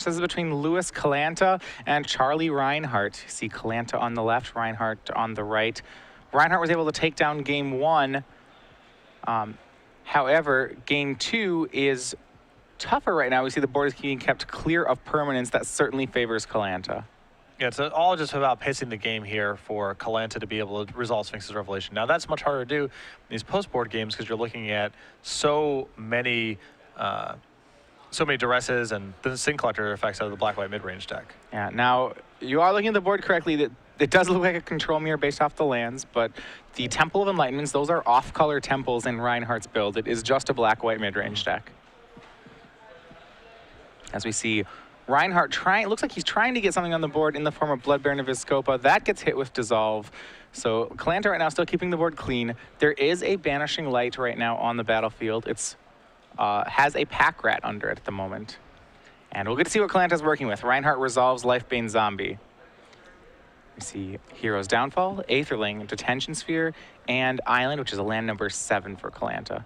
This is between Louise Callanta and Charlie Rinehart. You see Callanta on the left, Rinehart on the right. Rinehart was able to take down game 1. However, game 2 is tougher right now. We see the board is being kept clear of permanents. That certainly favors Callanta. Yeah, it's all just about pacing the game here for Callanta to be able to resolve Sphinx's Revelation. Now, that's much harder to do in these post-board games because you're looking at so many duresses and the Sin Collector effects out of the black-white mid-range deck. Yeah, now, you are looking at the board correctly. That it does look like a control mirror based off the lands, but the Temple of Enlightenments, those are off-color temples in Rinehart's build. It is just a black-white mid-range deck. As we see Rinehart looks like he's trying to get something on the board in the form of Blood Baron of Vizkopa. That gets hit with Dissolve. So Callanta right now still keeping the board clean. There is a Banishing Light right now on the battlefield. It's has a Pack Rat under it at the moment. And we'll get to see what Callanta's working with. Rinehart resolves Lifebane Zombie. We see Hero's Downfall, Aetherling, Detention Sphere, and Island, which is a land number 7 for Callanta.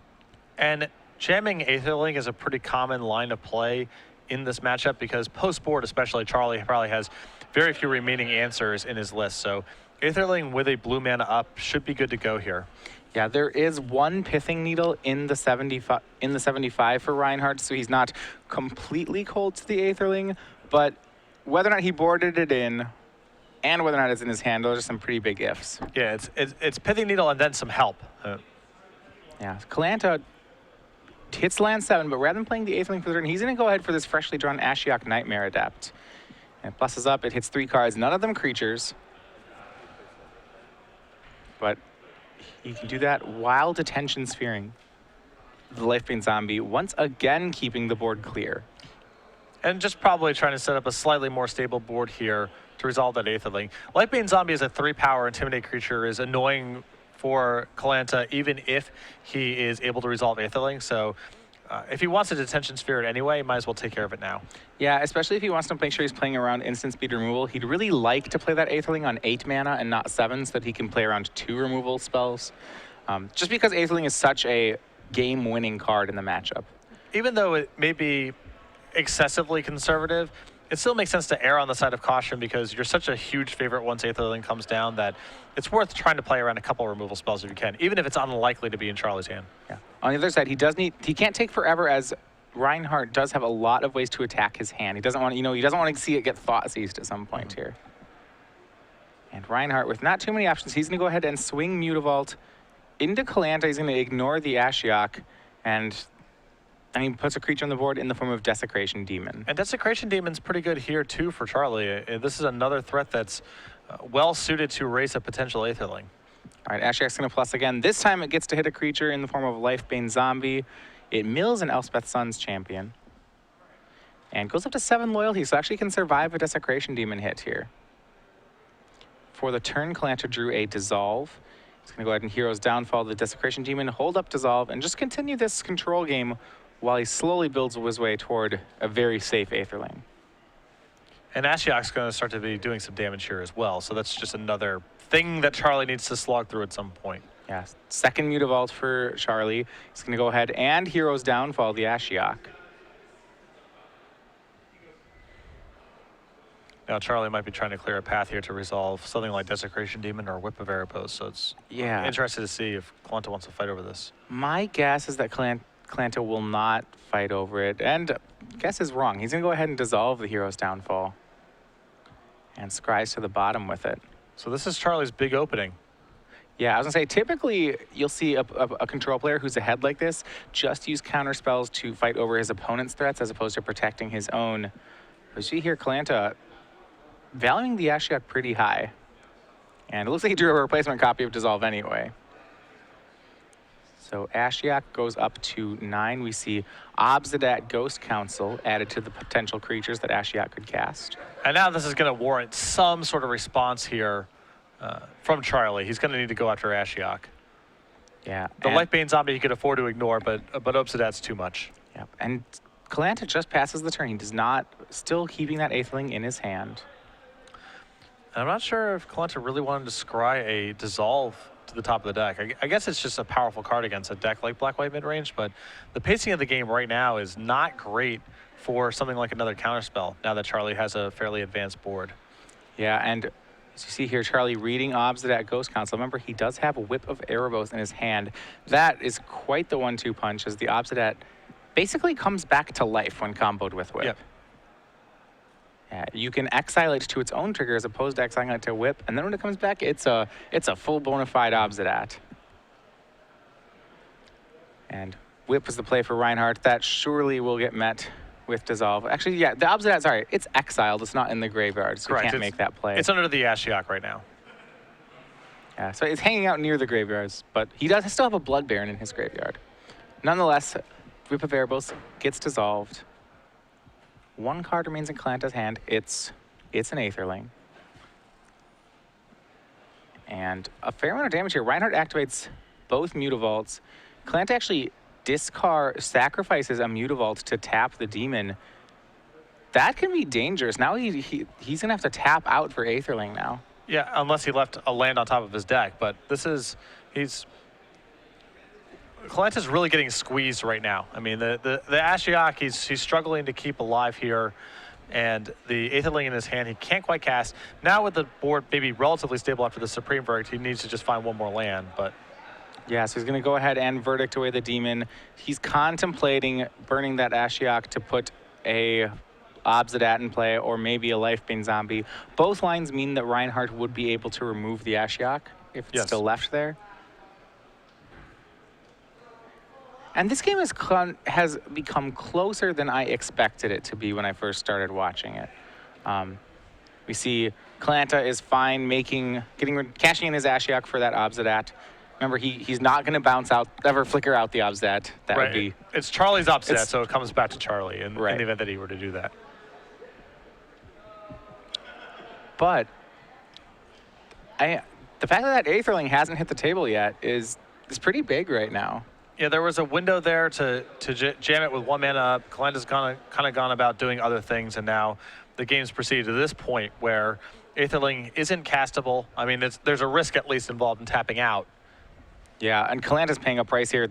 And jamming Aetherling is a pretty common line of play in this matchup because post-board, especially, Charlie probably has very few remaining answers in his list. So Aetherling with a blue mana up should be good to go here. Yeah, there is one Pithing Needle in the 75 for Rinehart, so he's not completely cold to the Aetherling, but whether or not he boarded it in and whether or not it's in his hand, those are some pretty big ifs. Yeah, it's Pithing Needle and then some help. Yeah, Callanta hits land 7, but rather than playing the Aetherling for the turn, he's going to go ahead for this freshly drawn Ashiok Nightmare Adept. And it pluses up, it hits 3 cards, none of them creatures. But he can do that while Detention Sphering the Lifebane Zombie, once again keeping the board clear. And just probably trying to set up a slightly more stable board here to resolve that Aetherling. Lifebane Zombie is a 3-power Intimidate creature, is annoying for Callanta, even if he is able to resolve Aetherling. So if he wants a Detention Sphere anyway, he might as well take care of it now. Yeah, especially if he wants to make sure he's playing around instant speed removal. He'd really like to play that Aetherling on 8 mana and not 7 so that he can play around 2 removal spells. Just because Aetherling is such a game-winning card in the matchup. Even though it may be excessively conservative, it still makes sense to err on the side of caution because you're such a huge favorite once Aetherling comes down that it's worth trying to play around a couple removal spells if you can, even if it's unlikely to be in Charlie's hand. Yeah. On the other side, he can't take forever, as Rinehart does have a lot of ways to attack his hand. He doesn't want to see it get thought seized at some point here. And Rinehart, with not too many options, he's going to go ahead and swing Mutavault into Callanta. He's going to ignore the Ashiok, and he puts a creature on the board in the form of Desecration Demon. And Desecration Demon's pretty good here, too, for Charlie. This is another threat that's well-suited to raise a potential Aetherling. All right, Ashiok's going to plus again. This time it gets to hit a creature in the form of Lifebane Zombie. It mills an Elspeth Sun's Champion. And goes up to 7 loyalty, so actually can survive a Desecration Demon hit here. For the turn, Callanta drew a Dissolve. He's going to go ahead and Hero's Downfall the Desecration Demon, hold up Dissolve, and just continue this control game while he slowly builds his way toward a very safe Aetherling. And Ashiok's going to start to be doing some damage here as well, so that's just another thing that Charlie needs to slog through at some point. Yeah, second Mutavault for Charlie. He's going to go ahead and Hero's Downfall the Ashiok. Now Charlie might be trying to clear a path here to resolve something like Desecration Demon or Whip of Erebos, so it's interesting to see if Callanta wants to fight over this. My guess is that Callanta will not fight over it, and guess is wrong. He's going to go ahead and dissolve the Hero's Downfall and scries to the bottom with it. So this is Charlie's big opening. Yeah, I was going to say, typically you'll see a control player who's ahead like this just use counter spells to fight over his opponent's threats as opposed to protecting his own. But you see here Callanta valuing the Ashiok pretty high. And it looks like he drew a replacement copy of Dissolve anyway. So Ashiok goes up to 9. We see Obsidat Ghost Council added to the potential creatures that Ashiok could cast. And now this is going to warrant some sort of response here from Charlie. He's going to need to go after Ashiok. Yeah. The Lifebane Zombie he could afford to ignore, but Obsidat's too much. Yep. And Callanta just passes the turn. He does not, still keeping that Aetherling in his hand. I'm not sure if Callanta really wanted to scry a Dissolve to the top of the deck. I guess it's just a powerful card against a deck like Black-White Midrange, but the pacing of the game right now is not great for something like another counterspell now that Charlie has a fairly advanced board. Yeah, and as you see here, Charlie reading Obsidian Ghost Council. Remember, he does have a Whip of Erebos in his hand. That is quite the 1-2 punch, as the Obsidian basically comes back to life when comboed with Whip. Yep. Yeah, you can exile it to its own trigger as opposed to exiling it to Whip, and then when it comes back, it's a full bona fide Obsidian. And Whip was the play for Rinehart. That surely will get met with Dissolve. Actually, yeah, the Obsidian, sorry, it's exiled. It's not in the graveyard, so Correct. you can't make that play. It's under the Ashiok right now. Yeah, so it's hanging out near the graveyards, but he does still have a Blood Baron in his graveyard. Nonetheless, Whip of Erebos gets dissolved. One card remains in Callanta's hand. It's an Aetherling. And a fair amount of damage here. Rinehart activates both Mutavaults. Callanta actually sacrifices a Mutavault to tap the demon. That can be dangerous. Now he's going to have to tap out for Aetherling now. Yeah, unless he left a land on top of his deck. But Callanta's really getting squeezed right now. I mean, the Ashiok, he's struggling to keep alive here. And the Aetherling in his hand, he can't quite cast. Now with the board maybe relatively stable after the Supreme Verdict, he needs to just find one more land. But yeah, so he's going to go ahead and Verdict away the demon. He's contemplating burning that Ashiok to put a Obsidian in play or maybe a Lifebane Zombie. Both lines mean that Rinehart would be able to remove the Ashiok if it's still left there. And this game has become closer than I expected it to be when I first started watching it. We see Callanta is fine cashing in his Ashiok for that Obsidian. Remember, he's not going to ever flicker out the Obsidian. That would be... It's Charlie's Obsidian, so it comes back to Charlie in the event that he were to do that. But the fact that Aetherling hasn't hit the table yet is pretty big right now. Yeah, there was a window there to jam it with 1 mana up. Callanta's kind of gone about doing other things, and now the game's proceeded to this point where Aetherling isn't castable. I mean, there's a risk at least involved in tapping out. Yeah, and Callanta's paying a price here.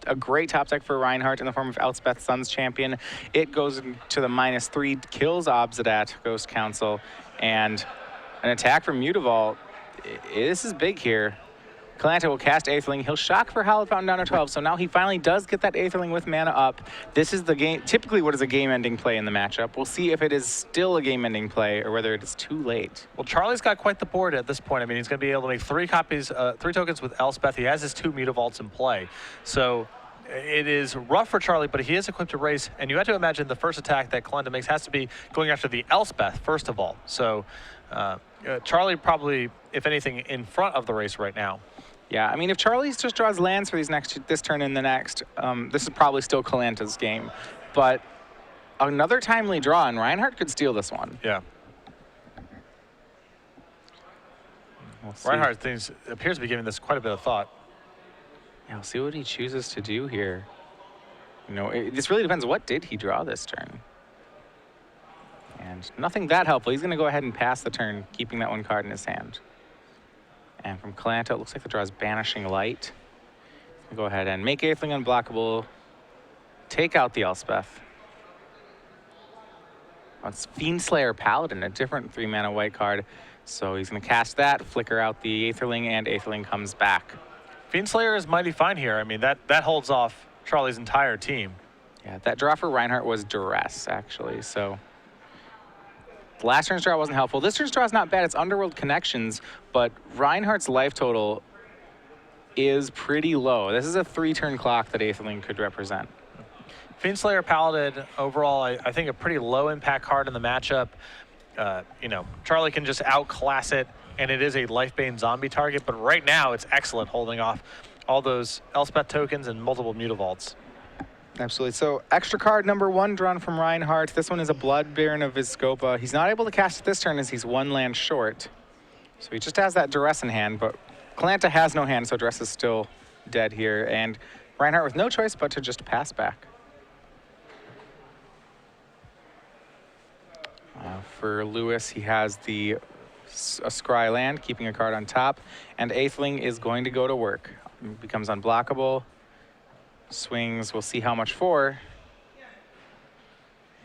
A great top deck for Rinehart in the form of Elspeth, Sun's Champion. It goes to the -3, kills Obsidian, Ghost Council, and an attack from Mutavault. This is big here. Callanta will cast Aetherling. He'll shock for Hallowed Fountain down to 12, so now he finally does get that Aetherling with mana up. This is the game, typically what is a game-ending play in the matchup. We'll see if it is still a game-ending play or whether it is too late. Well, Charlie's got quite the board at this point. I mean, he's going to be able to make 3 tokens with Elspeth. He has his 2 Mutavaults in play. So it is rough for Charlie, but he is equipped to race. And you have to imagine the first attack that Callanta makes has to be going after the Elspeth, first of all. So Charlie probably, if anything, in front of the race right now. Yeah, I mean, if Charlie just draws lands for this turn and the next, this is probably still Callanta's game. But another timely draw, and Rinehart could steal this one. Yeah. Rinehart appears to be giving this quite a bit of thought. Yeah, we'll see what he chooses to do here. You know, this really depends. What did he draw this turn? And nothing that helpful. He's going to go ahead and pass the turn, keeping that 1 card in his hand. And from Callanta, it looks like the draw is Banishing Light. Go ahead and make Aetherling unblockable. Take out the Elspeth. It's Fiendslayer Paladin, a different 3-mana white card. So he's going to cast that, flicker out the Aetherling, and Aetherling comes back. Fiendslayer is mighty fine here. I mean, that holds off Charlie's entire team. Yeah, that draw for Rinehart was Duress, actually. So the last turn's draw wasn't helpful. This turn's draw is not bad. It's Underworld Connections, but Rinehart's life total is pretty low. This is a 3-turn clock that Aetherling could represent. Fiendslayer Paladin, overall, I think a pretty low impact card in the matchup. You know, Charlie can just outclass it, and it is a Lifebane Zombie target, but right now it's excellent holding off all those Elspeth tokens and multiple Mutavaults. Absolutely. So extra card number 1 drawn from Rinehart. This one is a Blood Baron of Vizscopa. He's not able to cast it this turn as he's 1 land short. So he just has that Duress in hand, but Callanta has no hand, so Duress is still dead here. And Rinehart with no choice but to just pass back. For Louise, he has a Scry land, keeping a card on top, and Aetherling is going to go to work. It becomes unblockable. Swings, we'll see how much for.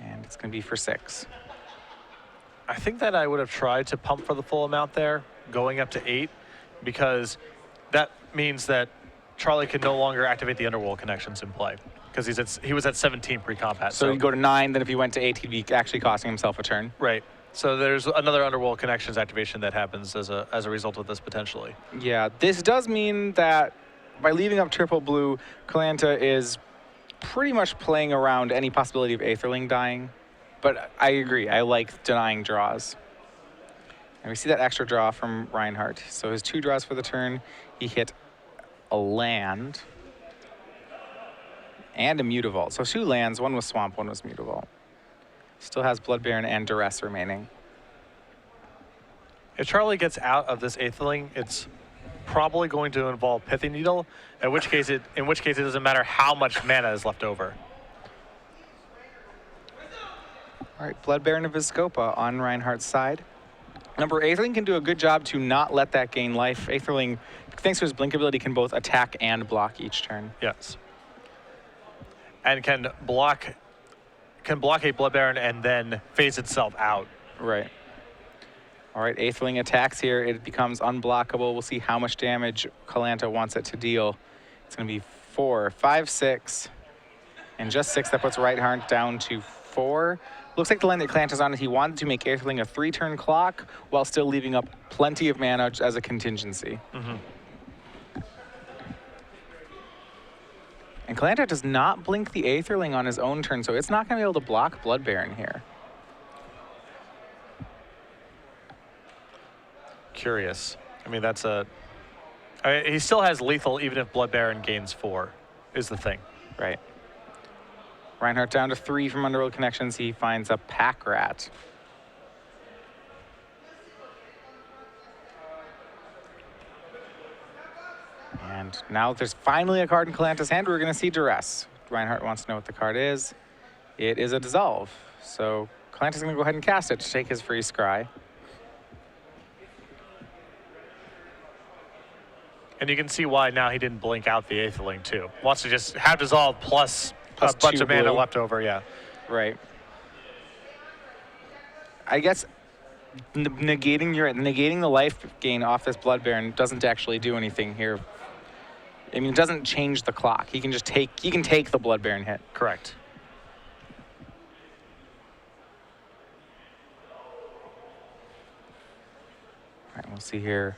And it's going to be for 6. I think that I would have tried to pump for the full amount there, going up to 8, because that means that Charlie can no longer activate the underworld connections in play, because he was at 17 pre-combat. So he'd go to 9, then if he went to 8, he'd be actually costing himself a turn. Right. So there's another underworld connections activation that happens as a result of this potentially. Yeah, this does mean that by leaving up triple blue, Callanta is pretty much playing around any possibility of Aetherling dying. But I agree, I like denying draws. And we see that extra draw from Rinehart. So his 2 draws for the turn, he hit a land and a Mutavault. So 2 lands, 1 was Swamp, 1 was Mutavault. Still has Blood Baron and Duress remaining. If Charlie gets out of this Aetherling, it's probably going to involve Pithy Needle, in which case it doesn't matter how much mana is left over. All right, Blood Baron of Vizkopa on Rinehart's side. Number Aetherling can do a good job to not let that gain life. Aetherling, thanks to his blink ability, can both attack and block each turn. Yes. And can block a Blood Baron and then phase itself out. Right. All right, Aetherling attacks here. It becomes unblockable. We'll see how much damage Callanta wants it to deal. It's going to be 4, 5, 6, and just 6. That puts Rinehart down to 4. Looks like the line that Callanta's on, he wanted to make Aetherling a 3-turn clock while still leaving up plenty of mana as a contingency. Mm-hmm. And Callanta does not blink the Aetherling on his own turn, so it's not going to be able to block Blood Baron here. Curious. I mean, he still has lethal even if Blood Baron gains 4, is the thing. Right. Rinehart down to 3 from Underworld Connections. He finds a Pack Rat. And now there's finally a card in Callanta's hand. We're going to see Duress. Rinehart wants to know what the card is. It is a Dissolve. So Callanta's going to go ahead and cast it to take his free scry. And you can see why now he didn't blink out the Aetherling too. Wants to just have Dissolve plus a bunch of mana left over, yeah. Right. I guess negating the life gain off this Blood Baron doesn't actually do anything here. I mean, it doesn't change the clock. He can just take the Blood Baron hit. Correct. All right, we'll see here.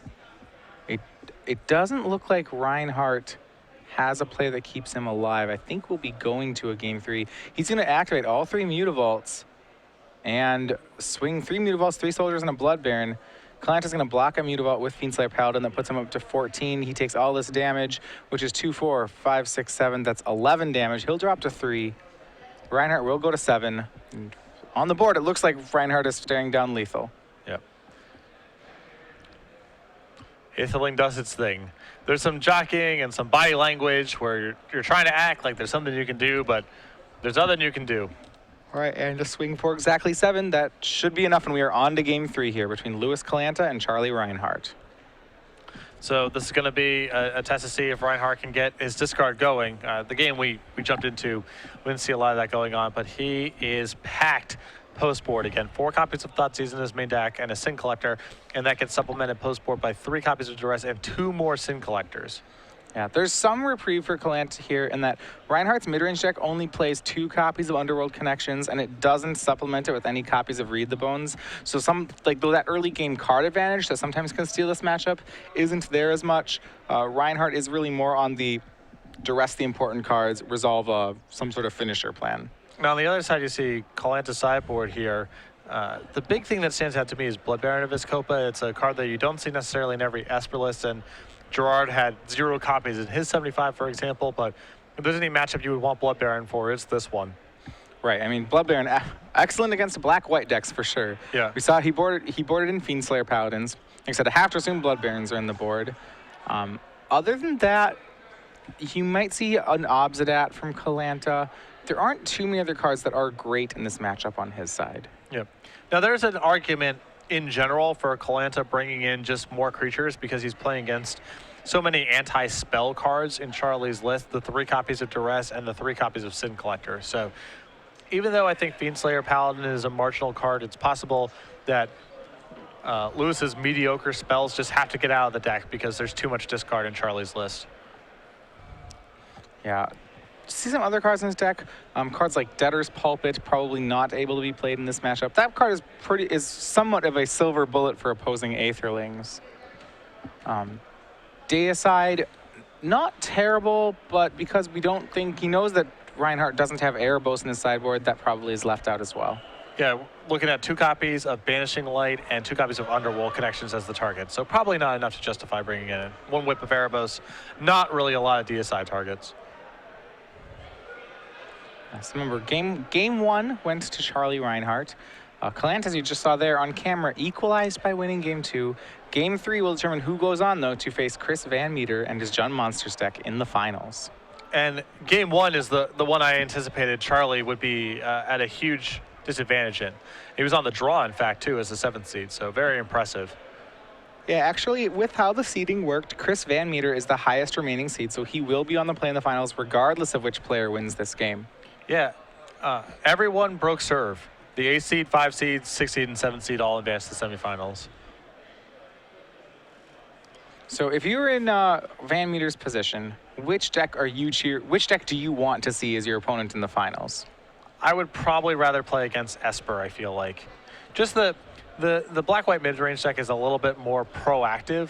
It doesn't look like Rinehart has a play that keeps him alive. I think we'll be going to a game 3. He's going to activate all 3 Mutavaults and swing 3 Mutavaults, 3 soldiers, and a Blood Baron. Callanta's going to block a Mutavault with Fiendslayer Paladin that puts him up to 14. He takes all this damage, which is 2, 4, 5, 6, 7. That's 11 damage. He'll drop to 3. Rinehart will go to 7. And on the board, it looks like Rinehart is staring down lethal. Yep. Aetherling does its thing. There's some jockeying and some body language where you're trying to act like there's something you can do, but there's nothing you can do. All right, and a swing for exactly 7. That should be enough, and we are on to game 3 here between Louise Callanta and Charlie Rinehart. So this is going to be a test to see if Rinehart can get his discard going. The game we jumped into, we didn't see a lot of that going on, but he is packed post-board. Again, 4 copies of Thoughtseize in his main deck and a Sin Collector, and that gets supplemented post-board by 3 copies of Duress and 2 more Sin Collectors. Yeah, there's some reprieve for Callanta here in that Rinehart's mid-range deck only plays 2 copies of Underworld Connections, and it doesn't supplement it with any copies of Read the Bones. So that early game card advantage that sometimes can steal this matchup isn't there as much. Rinehart is really more on the Duress the important cards, resolve some sort of finisher plan. Now on the other side, you see Callanta's sideboard here. The big thing that stands out to me is Blood Baron of Vizkopa. It's a card that you don't see necessarily in every Esper list, and Gerard had 0 copies in his 75, for example, but if there's any matchup you would want Blood Baron for, it's this one. Right, I mean, Blood Baron, excellent against black-white decks for sure. Yeah. We saw he boarded in Fiendslayer Paladins. Like I said, I have to assume Blood Barons are in the board. Other than that, you might see an Obsidat from Callanta. There aren't too many other cards that are great in this matchup on his side. Yep. Now there's an argument in general for Callanta bringing in just more creatures because he's playing against so many anti-spell cards in Charlie's list, the 3 copies of Duress and the 3 copies of Sin Collector. So even though I think Fiendslayer Paladin is a marginal card, it's possible that Lewis's mediocre spells just have to get out of the deck because there's too much discard in Charlie's list. Yeah. See some other cards in his deck. Cards like Debtor's Pulpit, probably not able to be played in this matchup. That card is somewhat of a silver bullet for opposing Aetherlings. Deicide, not terrible, but because we don't think he knows that Rinehart doesn't have Erebos in his sideboard, that probably is left out as well. Yeah, looking at 2 copies of Banishing Light and 2 copies of Underworld Connections as the target. So probably not enough to justify bringing in 1 Whip of Erebos. Not really a lot of Deicide targets. So remember, game 1 went to Charlie Rinehart. Callanta, as you just saw there on camera, equalized by winning game 2. Game 3 will determine who goes on, though, to face Chris Van Meter and his Jund Monsters deck in the finals. And game 1 is the one I anticipated Charlie would be at a huge disadvantage in. He was on the draw, in fact, too, as the 7th seed, so very impressive. Yeah, actually, with how the seeding worked, Chris Van Meter is the highest remaining seed, so he will be on the play in the finals regardless of which player wins this game. Yeah, everyone broke serve. The 8th seed, 5 seed, 6 seed, and 7th seed all advanced to semifinals. So if you were in Van Meter's position, which deck do you want to see as your opponent in the finals? I would probably rather play against Esper, I feel like. Just the black-white mid-range deck is a little bit more proactive.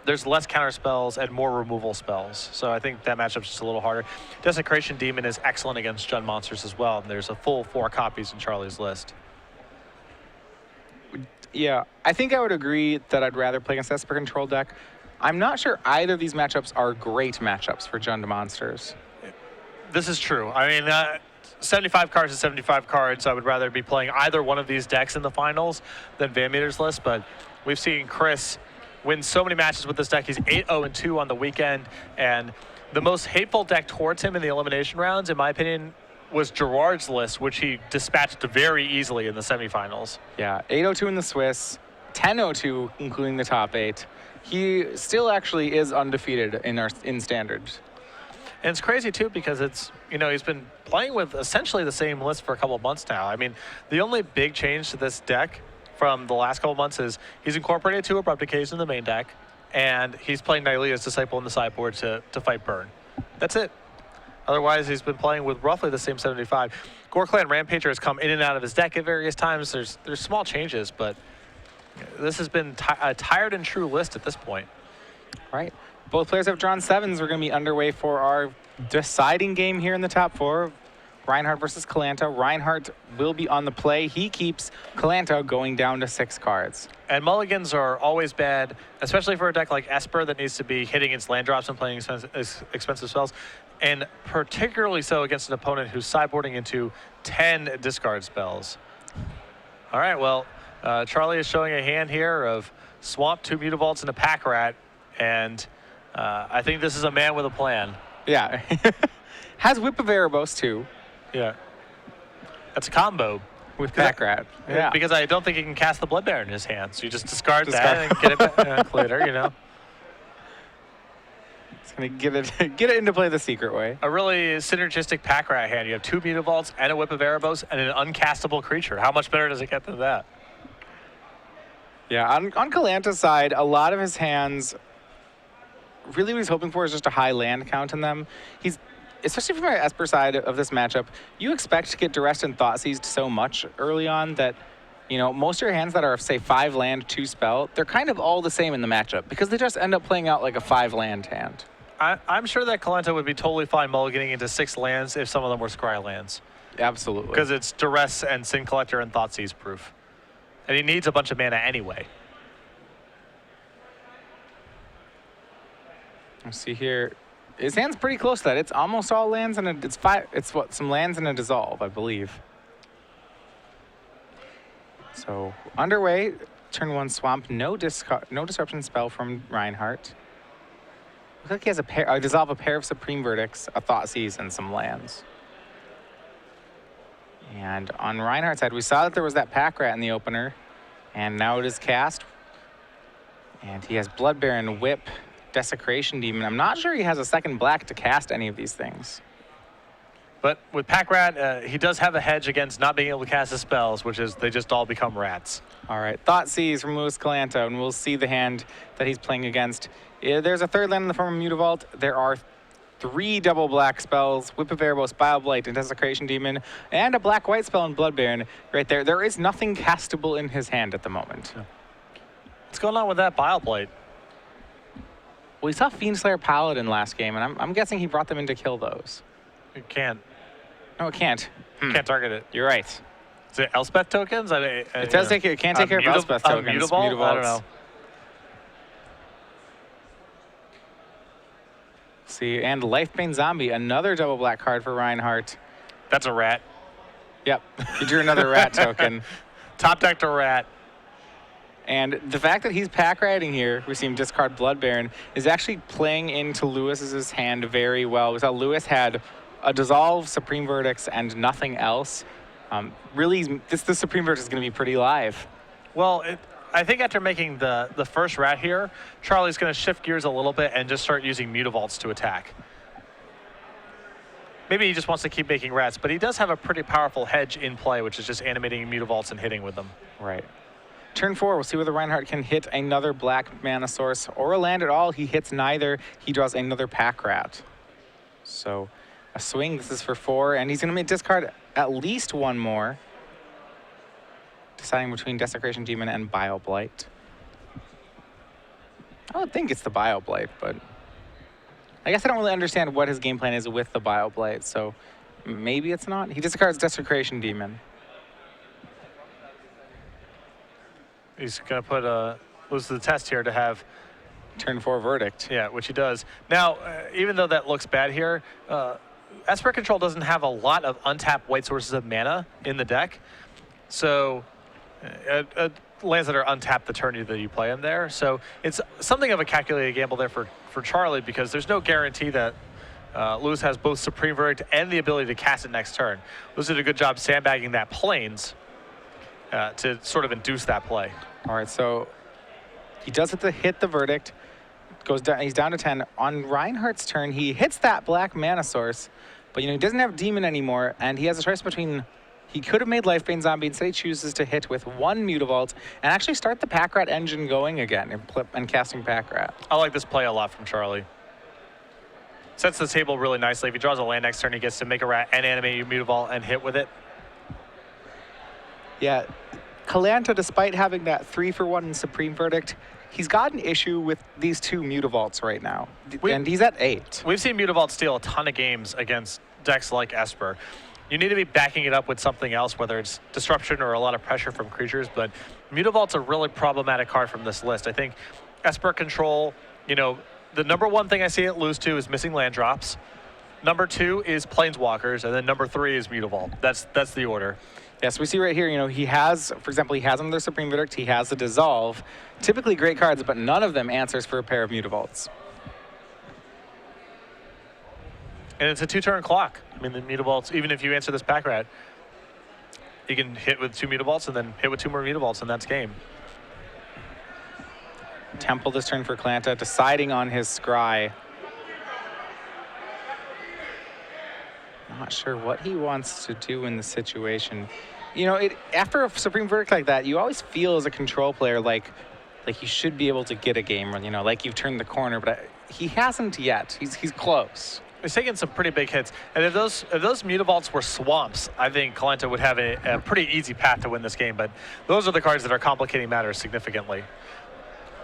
There's less counter spells and more removal spells, so I think that matchup's just a little harder. Desecration Demon is excellent against Jund Monsters as well, and there's a full 4 copies in Charlie's list. Yeah, I think I would agree that I'd rather play against Esper control deck. I'm not sure either of these matchups are great matchups for Jund Monsters. This is true. I mean, 75 cards is 75 cards. I would rather be playing either one of these decks in the finals than Van Meter's list, but we've seen Chris win so many matches with this deck. He's 8-0-2 on the weekend, and the most hateful deck towards him in the elimination rounds, in my opinion, was Gerard's list, which he dispatched very easily in the semifinals. Yeah, 8-0-2 in the Swiss, 10-0-2 including the top 8. He still actually is undefeated in standards. And it's crazy too because it's, he's been playing with essentially the same list for a couple of months now. I mean, the only big change to this deck from the last couple of months is he's incorporated 2 Abrupt Decays in the main deck, and he's playing Nylea's Disciple in the sideboard to fight Burn. That's it. Otherwise, he's been playing with roughly the same 75. Gore-Clan Rampager has come in and out of his deck at various times. There's small changes, but this has been a tired and true list at this point. Right. Both players have drawn 7s. We're going to be underway for our deciding game here in the top 4. Rinehart versus Callanta. Rinehart will be on the play. He keeps Callanta going down to 6 cards. And mulligans are always bad, especially for a deck like Esper that needs to be hitting its land drops and playing expensive spells, and particularly so against an opponent who's sideboarding into 10 discard spells. All right, well, Charlie is showing a hand here of Swamp, 2 Mutavaults, and a Pack Rat, and I think this is a man with a plan. Yeah. Has Whip of Erebos, too. Yeah. That's a combo. With Pack Rat. Yeah. Because I don't think he can cast the Blood Baron in his hand, so you just discard that and get it back later, It's going to get it into play the secret way. A really synergistic Pack Rat hand. You have 2 Mutavaults and a Whip of Erebos and an uncastable creature. How much better does it get than that? Yeah, on Callanta's side, a lot of his hands, really what he's hoping for is just a high land count in them. Especially from the Esper side of this matchup, you expect to get Duress and Thought Seized so much early on that, most of your hands that are, say, 5 land, 2 spell, they're kind of all the same in the matchup because they just end up playing out like a 5 land hand. I'm sure that Callanta would be totally fine mulliganing into 6 lands if some of them were Scry lands. Absolutely. Because it's Duress and Sin Collector and Thoughtseize proof. And he needs a bunch of mana anyway. Let's see here. His hand's pretty close to that. It's almost all lands, and some lands and a dissolve, I believe. So underway, turn 1 Swamp, no disruption spell from Rinehart. Looks like he has a dissolve, a pair of Supreme Verdicts, a Thoughtseize, and some lands. And on Rinehart's side, we saw that there was that Pack Rat in the opener, and now it is cast. And he has Blood Baron, Whip, Desecration Demon. I'm not sure he has a second black to cast any of these things. But with Pack Rat, he does have a hedge against not being able to cast his spells, which is they just all become rats. All right, Thoughtseize from Louise Callanta, and we'll see the hand that he's playing against. There's a third land in the form of Mutavault. There are 3 double black spells, Whip of Erebos, Bioblight, and Desecration Demon, and a black-white spell in Blood Baron right there. There is nothing castable in his hand at the moment. What's going on with that Bioblight? Well, we saw Fiendslayer Paladin last game, and I'm guessing he brought them in to kill those. It can't. No, it can't. Can't target it. You're right. Is it Elspeth tokens? It does take it can't take care of Elspeth tokens. Mutavault? I don't know. See, and Lifebane Zombie, another double black card for Rinehart. That's a rat. Yep, he drew another rat token. Top decked a rat. And the fact that he's pack riding here, we see him discard Blood Baron, is actually playing into Lewis's hand very well. We saw Lewis had a Dissolve, Supreme Verdicts, and nothing else. Really, the Supreme Verdict is going to be pretty live. Well, I think after making the first rat here, Charlie's going to shift gears a little bit and just start using Mutavaults to attack. Maybe he just wants to keep making rats, but he does have a pretty powerful hedge in play, which is just animating Mutavaults and hitting with them. Right. Turn 4, we'll see whether Rinehart can hit another black mana source or a land at all. He hits neither. He draws another pack rat. So a swing, this is for 4, and he's going to discard at least one more, deciding between Desecration Demon and Bioblight. I would think it's the Bioblight, but I guess I don't really understand what his game plan is with the Bioblight, so maybe it's not. He discards Desecration Demon. He's going to put lose the test here to have Turn 4 Verdict. Yeah, which he does. Now, even though that looks bad here, Esper Control doesn't have a lot of untapped white sources of mana in the deck. So lands that are untapped the turn that you play them there. So it's something of a calculated gamble there for Charlie, because there's no guarantee that Lewis has both Supreme Verdict and the ability to cast it next turn. Lewis did a good job sandbagging that Plains to sort of induce that play. All right, so he does have to hit the Verdict. Goes down. He's down to 10. On Rinehart's turn, he hits that black mana source, but he doesn't have Demon anymore, and he has a choice between. He could have made Lifebane Zombie. Instead, he chooses to hit with 1 Mutavault and actually start the Pack Rat engine going again and casting Pack Rat. I like this play a lot from Charlie. Sets the table really nicely. If he draws a land next turn, he gets to make a rat and animate your Mutavault and hit with it. Yeah, Callanta, despite having that 3-for-1 Supreme Verdict, he's got an issue with these 2 Mutavaults right now, and he's at 8. We've seen Mutavault steal a ton of games against decks like Esper. You need to be backing it up with something else, whether it's disruption or a lot of pressure from creatures, but Mutavault's a really problematic card from this list. I think Esper Control, the number 1 thing I see it lose to is missing land drops. Number 2 is Planeswalkers, and then number 3 is Mutavault. That's the order. Yes, we see right here, he has, for example, he has another Supreme Verdict, he has a Dissolve. Typically great cards, but none of them answers for a pair of Mutavaults. And it's a 2-turn clock. I mean, the Mutavaults, even if you answer this Pack Rat, you can hit with 2 Mutavaults and then hit with 2 more Mutavaults, and that's game. Temple this turn for Callanta, deciding on his Scry. Not sure what he wants to do in the situation. After a Supreme Verdict like that, you always feel as a control player like you should be able to get a game run, like you've turned the corner, but he hasn't yet. He's close. He's taking some pretty big hits, and if those Mutavaults were swamps, I think Callanta would have a pretty easy path to win this game, but those are the cards that are complicating matters significantly.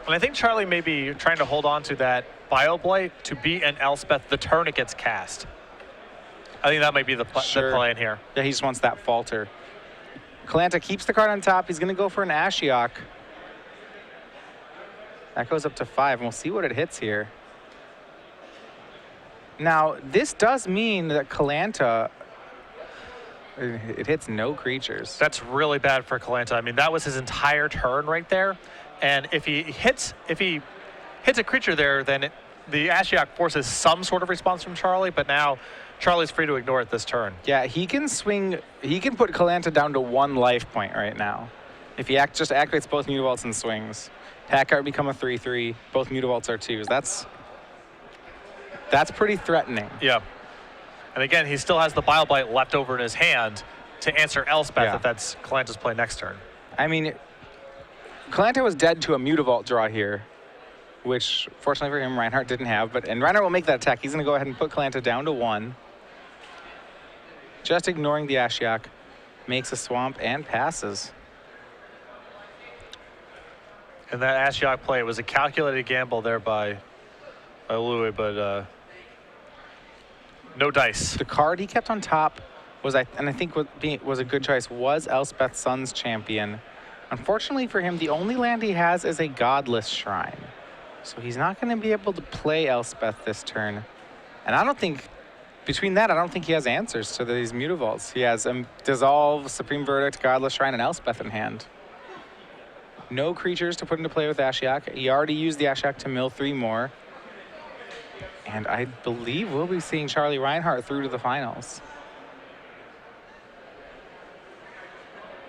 And I think Charlie may be trying to hold on to that Bioblight to beat an Elspeth the turn it gets cast. I think that might be the plan here. Yeah, he just wants that falter. Callanta keeps the card on top. He's going to go for an Ashiok. That goes up to 5, and we'll see what it hits here. Now, this does mean that Callanta, it hits no creatures. That's really bad for Callanta. I mean, that was his entire turn right there. And if he hits a creature there, then the Ashiok forces some sort of response from Charlie, but now Charlie's free to ignore it this turn. Yeah, he can swing. He can put Callanta down to 1 life point right now. If he just activates both Mutavaults and swings. Pack Art become a 3/3. Both Mutavaults are 2s. That's pretty threatening. Yeah. And again, he still has the Bile Bite left over in his hand to answer Elspeth if that's Callanta's play next turn. I mean, Callanta was dead to a Mutavault draw here, which fortunately for him, Rinehart didn't have. And Rinehart will make that attack. He's going to go ahead and put Callanta down to 1. Just ignoring the Ashiok, makes a swamp and passes. And that Ashiok play was a calculated gamble there by Louis, but no dice. The card he kept on top was, and I think was a good choice, was Elspeth Sun's Champion. Unfortunately for him, the only land he has is a Godless Shrine. So he's not going to be able to play Elspeth this turn. And I don't think, between that, I don't think he has answers to these Mutavaults. He has Dissolve, Supreme Verdict, Godless Shrine, and Elspeth in hand. No creatures to put into play with Ashiok. He already used the Ashiok to mill 3 more. And I believe we'll be seeing Charlie Rinehart through to the finals.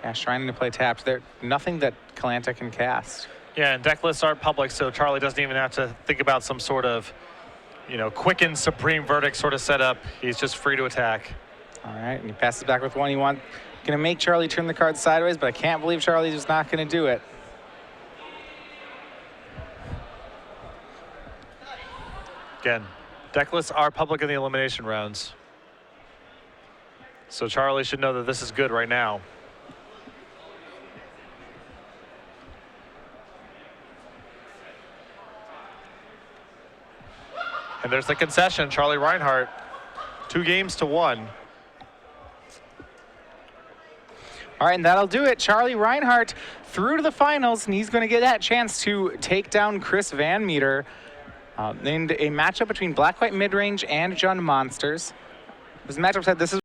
Yeah, Shrine to play tapped. There's nothing that Callanta can cast. Yeah, and deck lists aren't public, so Charlie doesn't even have to think about some sort of, quicken Supreme Verdict sort of setup. He's just free to attack. All right, and he passes back with 1. Going to make Charlie turn the card sideways, but I can't believe Charlie's just not going to do it. Again, deck lists are public in the elimination rounds. So Charlie should know that this is good right now. And there's the concession, Charlie Rinehart, 2 games to 1. All right, and that'll do it. Charlie Rinehart through to the finals, and he's going to get that chance to take down Chris Van Meter in a matchup between Black-White Midrange and Jund Monsters. This matchup said this is